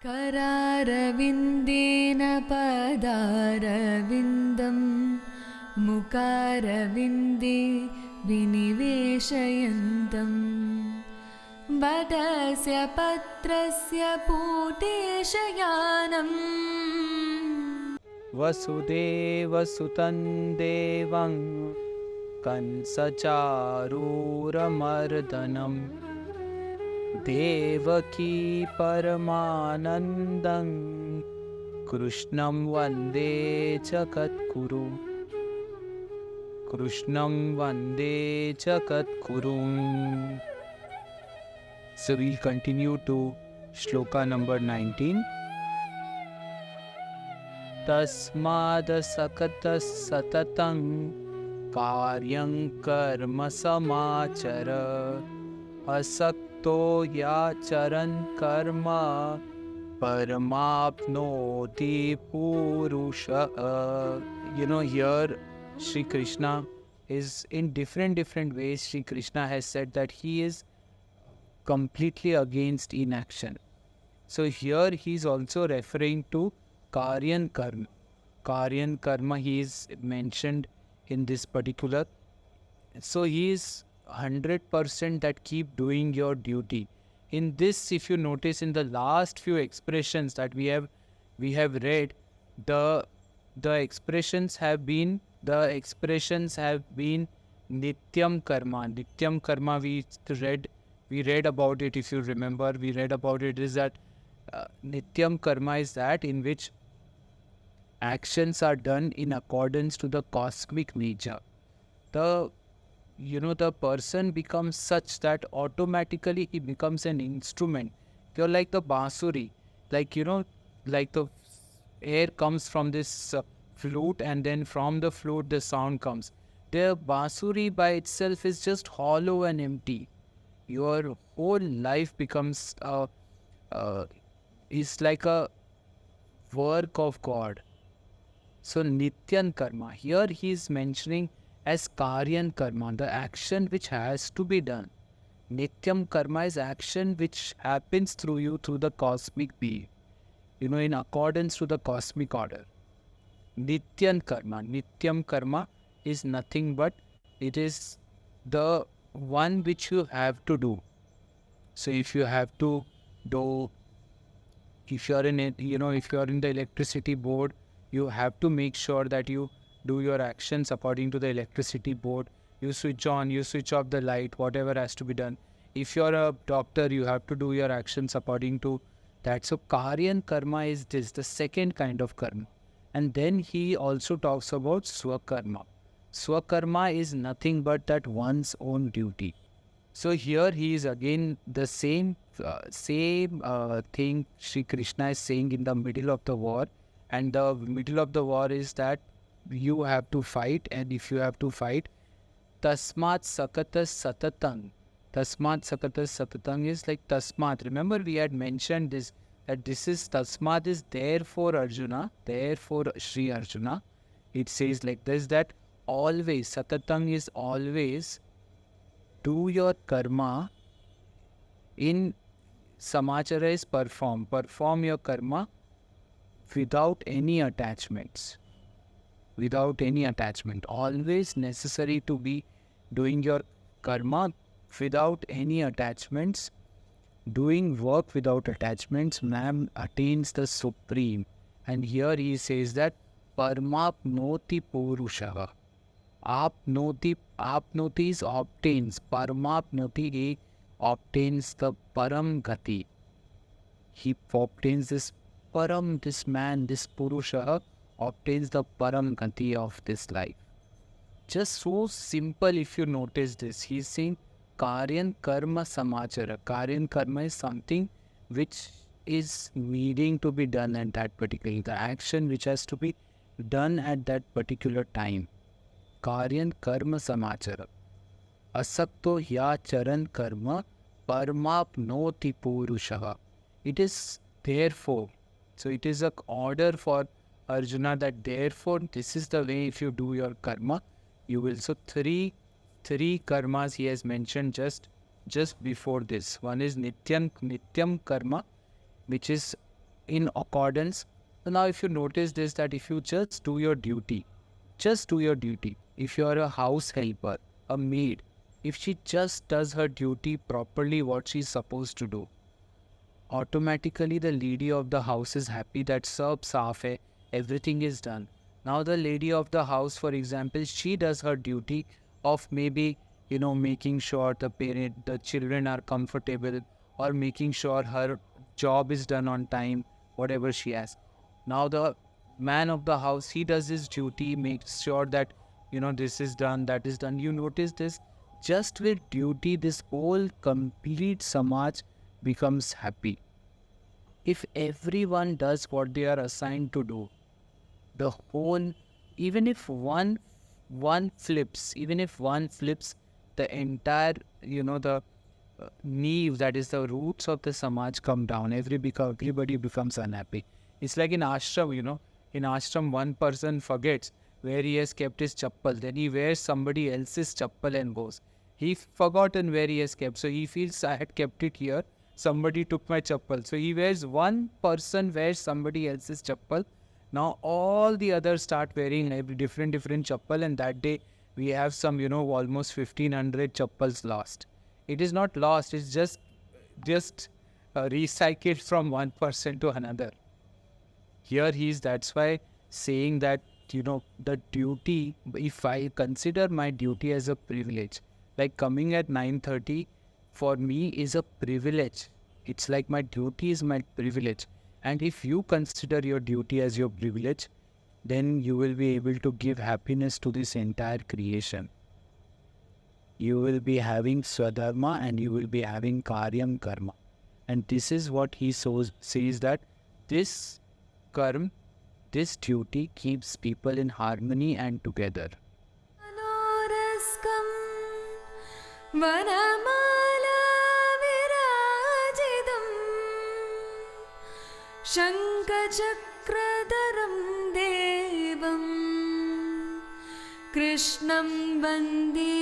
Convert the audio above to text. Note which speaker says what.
Speaker 1: करारविन्देन पदारविन्दं मुकारविन्दे विनिवेशयन्तं वटस्य पत्रस्य पूतेशयानम्
Speaker 2: वसुदेवसुतं देवं कंसचारूरमर्दनं देवकी परमानन्दं कृष्णं वन्दे जगद्गुरुं कृष्णं वन्दे जगद्गुरुं. So we'll continue to shloka number 19. तस्माद् सकतः सततं कार्यं कर्म समाचर असक्तो याचरन् कर्म परमाप्नोति पुरुषः. Here Shri Krishna is in different ways. Shri Krishna has said that he is completely against inaction. So here he is also referring to Karyan Karma. Karyan Karma he is mentioned in this particular. So he is 100% that keep doing your duty. In this, if you notice in the last few expressions that we have read, the expressions have been Nityam Karma. Nityam Karma we read about it. If you remember, we read about it is that Nityam Karma is that in which actions are done in accordance to the cosmic nature. The person becomes such that automatically he becomes an instrument. You're like the bansuri, like the air comes from this flute, and then from the flute the sound comes. The bansuri by itself is just hollow and empty. Your whole life becomes is like a work of God. So Nityan Karma, here he is mentioning as Karyan Karma, the action which has to be done. Nityam Karma is action which happens through you, through the cosmic being, in accordance to the cosmic order. Nityan Karma is nothing but it is the one which you have to do. So if you have to do, if you are in the electricity board, you have to make sure that you do your actions according to the electricity board. You switch on, you switch off the light, whatever has to be done. If you are a doctor, you have to do your actions according to that. So Karyan Karma is this, the second kind of karma. And then he also talks about Swakarma. Swakarma is nothing but that one's own duty. So here he is again the same thing Shri Krishna is saying in the middle of the war. And the middle of the war is that you have to fight, and if you have to fight, Tasmat Sakatas Satatang. Tasmat Sakatas Satatang is like Tasmat. Remember we had mentioned this, that this is Tasmat is therefore Arjuna, therefore Shri Arjuna. It says like this, that always, Satatang is always do your karma in Samachara is perform your karma without any attachments. Without any attachment. Always necessary to be doing your karma without any attachments. Doing work without attachments, man attains the supreme. And here he says that Parmapnoti Purusha. Apnoti is obtains. Parmapnoti, he obtains the Param Gati. He obtains this Param, this man, this Purusha obtains the Param Gati of this life. Just so simple if you notice this. He is saying Karyan Karma Samachara. Karyan Karma is something which is needing to be done at that particular, the action which has to be done at that particular time. Karyan Karma Samachara. Asakto Yacharan Karma Parmapnoti Purusha. It is therefore. So it is an order for Arjuna that therefore this is the way if you do your karma, you will. So three karmas he has mentioned just before this. One is Nityam Karma, which is in accordance. So now if you notice this, that if you just do your duty, just do your duty. If you are a house helper, a maid, if she just does her duty properly, what she's supposed to do, automatically the lady of the house is happy that sab saaf hai, everything is done. Now the lady of the house, for example, she does her duty of maybe, making sure the children are comfortable, or making sure her job is done on time, whatever she has. Now the man of the house, he does his duty, makes sure that, this is done, that is done. You notice this, just with duty, this whole complete samaj becomes happy. If everyone does what they are assigned to do, the whole, even if one flips, the entire, the neve, that is the roots of the samaj, come down. Everybody becomes unhappy. It's like in ashram, in ashram, one person forgets where he has kept his chappal, then he wears somebody else's chappal and goes. He forgotten where he has kept, so he feels, I had kept it here, somebody took my chappal. So he wears, one person wears somebody else's chappal. Now all the others start wearing every different chappal, and that day we have some, almost 1500 chappals lost. It is not lost, it's just recycled from one person to another. Here that's why saying that, the duty, if I consider my duty as a privilege, like coming at 9:30 for me is a privilege. It's like my duty is my privilege. And if you consider your duty as your privilege, then you will be able to give happiness to this entire creation. You will be having swadharma and you will be having karyam karma. And this is what he says, that this karma, this duty keeps people in harmony and together.
Speaker 1: Anoraskam vanamala virajidam Shankachakradharam devam Krishnam Vande